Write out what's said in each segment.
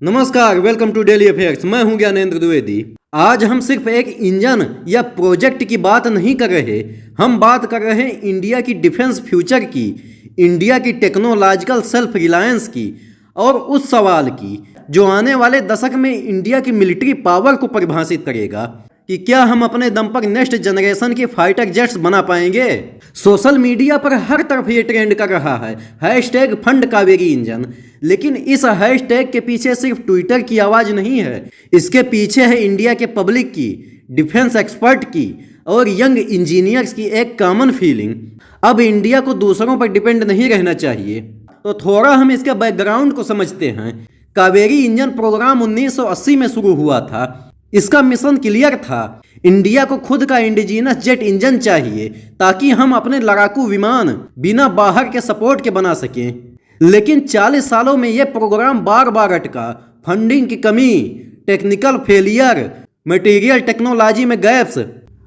नमस्कार, welcome to daily affairs. मैं हूं ज्ञानेंद्र द्विवेदी। आज हम सिर्फ एक इंजन या प्रोजेक्ट की बात नहीं कर रहे, हम बात कर रहे हैं इंडिया की डिफेंस फ्यूचर की, इंडिया की टेक्नोलॉजिकल सेल्फ रिलायंस की और उस सवाल की जो आने वाले दशक में इंडिया की मिलिट्री पावर को परिभाषित करेगा कि क्या हम अपने दम पर नेक्स्ट जनरेशन के फाइटर जेट्स बना पाएंगे। सोशल मीडिया पर हर तरफ ये ट्रेंड कर रहा है हैशटैग फंड कावेरी इंजन, लेकिन इस हैशटैग के पीछे सिर्फ ट्विटर की आवाज नहीं है, इसके पीछे है इंडिया के पब्लिक की, डिफेंस एक्सपर्ट की और यंग इंजीनियर्स की एक कॉमन फीलिंग। अब इंडिया को दूसरों पर डिपेंड नहीं रहना चाहिए। तो थोड़ा हम इसके बैकग्राउंड को समझते हैं। कावेरी इंजन प्रोग्राम 1980 में शुरू हुआ था। इसका मिशन क्लियर था, इंडिया को खुद का इंडिजीनस जेट इंजन चाहिए ताकि हम अपने लड़ाकू विमान बिना बाहर के सपोर्ट के बना सकें। लेकिन 40 सालों में यह प्रोग्राम बार बार अटका। फंडिंग की कमी, टेक्निकल फेलियर, मटेरियल टेक्नोलॉजी में गैप्स,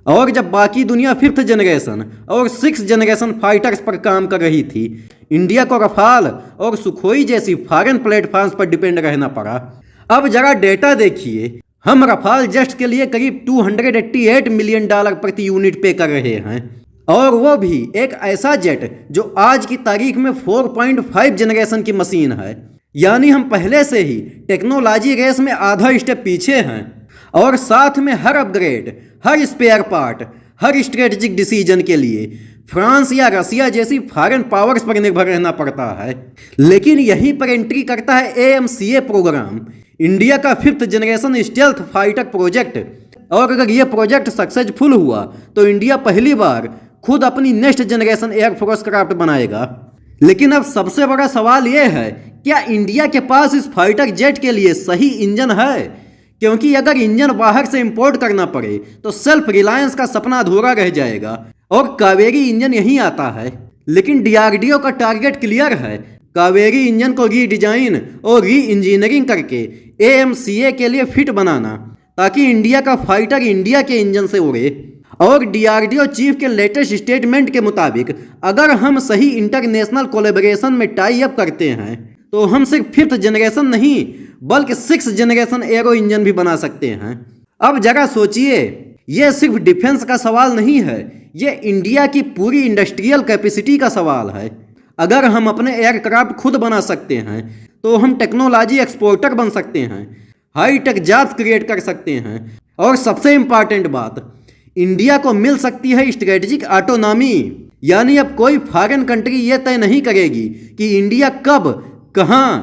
और जब बाकी दुनिया 5th जनरेशन और 6th जनरेशन फाइटर्स पर काम कर रही थी, इंडिया को रफाल और सुखोई जैसी फॉरेन प्लेटफॉर्म्स पर डिपेंड रहना पड़ा। अब जरा डेटा देखिए, हम रफाल जेट्स के लिए करीब $288 मिलियन प्रति यूनिट पे कर रहे हैं, और वो भी एक ऐसा जेट जो आज की तारीख में 4.5 जनरेशन की मशीन है। यानी हम पहले से ही टेक्नोलॉजी रेस में आधा स्टेप पीछे हैं, और साथ में हर अपग्रेड, हर स्पेयर पार्ट, हर स्ट्रेटेजिक डिसीजन के लिए फ्रांस या रसिया जैसी फॉरेन पावर्स पर निर्भर रहना पड़ता है। लेकिन यहीं पर एंट्री करता है AMCA प्रोग्राम, इंडिया का 5th generation stealth fighter project. और अगर ये प्रोजेक्ट सक्सेसफुल हुआ तो इंडिया पहली बार खुद अपनी नेक्स्ट जनरेशन एयरफोर्स क्राफ्ट बनाएगा। लेकिन अब सबसे बड़ा सवाल यह है, क्या इंडिया के पास इस फाइटर जेट के लिए सही इंजन है? क्योंकि अगर इंजन बाहर से इंपोर्ट करना पड़े तो सेल्फ रिलायंस का सपना अधूरा रह जाएगा, और कावेरी इंजन यहीं आता है। लेकिन DRDO का टारगेट क्लियर है, कावेरी इंजन को रीडिजाइन और री इंजीनियरिंग करके AMCA के लिए फिट बनाना, ताकि इंडिया का फाइटर इंडिया के इंजन से उड़े। और DRDO चीफ के लेटेस्ट स्टेटमेंट के मुताबिक अगर हम सही इंटरनेशनल कोलैबोरेशन में टाई अप करते हैं तो हम सिर्फ 5th जनरेशन नहीं बल्कि 6th जनरेशन एरो इंजन भी बना सकते हैं। अब जरा सोचिए, यह सिर्फ डिफेंस का सवाल नहीं है, यह इंडिया की पूरी इंडस्ट्रियल कैपेसिटी का सवाल है। अगर हम अपने एयरक्राफ्ट खुद बना सकते हैं तो हम टेक्नोलॉजी एक्सपोर्टर बन सकते हैं, हाई टेक जॉब्स क्रिएट कर सकते हैं, और सबसे इंपॉर्टेंट बात, इंडिया को मिल सकती है स्ट्रेटेजिक ऑटोनॉमी। यानी अब कोई फॉरेन कंट्री ये तय नहीं करेगी कि इंडिया कब, कहां,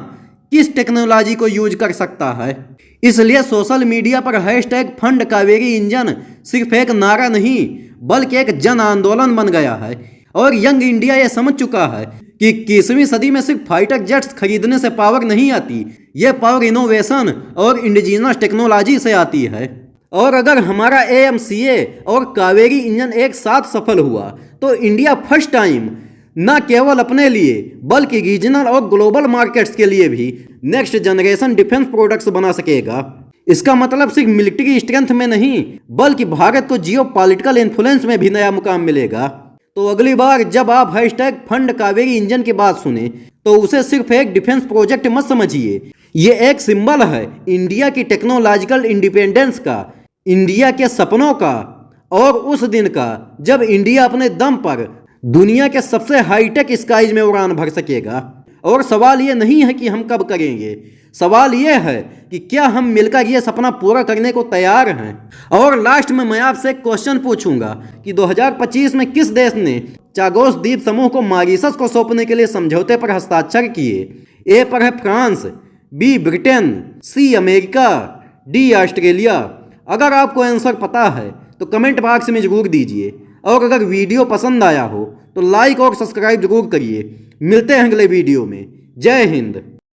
किस टेक्नोलॉजी को यूज कर सकता है। इसलिए सोशल मीडिया पर हैशटैग फंड कावेरी इंजन सिर्फ एक नारा नहीं बल्कि एक जन आंदोलन बन गया है। और यंग इंडिया ये समझ चुका है कि 21वीं सदी में सिर्फ फाइटर जेट्स खरीदने से पावर नहीं आती, ये पावर इनोवेशन और इंडिजीनस टेक्नोलॉजी से आती है। और अगर हमारा AMCA और कावेरी इंजन एक साथ सफल हुआ तो इंडिया फर्स्ट टाइम न केवल अपने लिए बल्कि रीजनल और ग्लोबल मार्केट्स के लिए भी नेक्स्ट जनरेशन डिफेंस प्रोडक्ट्स बना सकेगा। इसका मतलब सिर्फ मिलिट्री स्ट्रेंथ में नहीं बल्कि भारत को जियो पॉलिटिकल इन्फ्लुएंस में भी नया मुकाम मिलेगा। तो अगली बार जब आप हैशटैग फंड कावेरी इंजन की बात सुने तो उसे सिर्फ एक डिफेंस प्रोजेक्ट मत समझिए, ये एक सिंबल है इंडिया की टेक्नोलॉजिकल इंडिपेंडेंस का, इंडिया के सपनों का, और उस दिन का जब इंडिया अपने दम पर दुनिया के सबसे हाईटेक स्काईज में उड़ान भर सकेगा। और सवाल ये नहीं है कि हम कब करेंगे, सवाल ये है कि क्या हम मिलकर ये सपना पूरा करने को तैयार हैं। और लास्ट में मैं आपसे एक क्वेश्चन पूछूंगा कि 2025 में किस देश ने चागोस द्वीप समूह को मॉरिशस को सौंपने के लिए समझौते पर हस्ताक्षर किए? A पर है France, B Britain, C America, D Australia. अगर आपको आंसर पता है तो कमेंट बॉक्स में जरूर दीजिए, और अगर वीडियो पसंद आया हो तो लाइक और सब्सक्राइब जरूर करिए। मिलते हैं अगले वीडियो में। जय हिंद।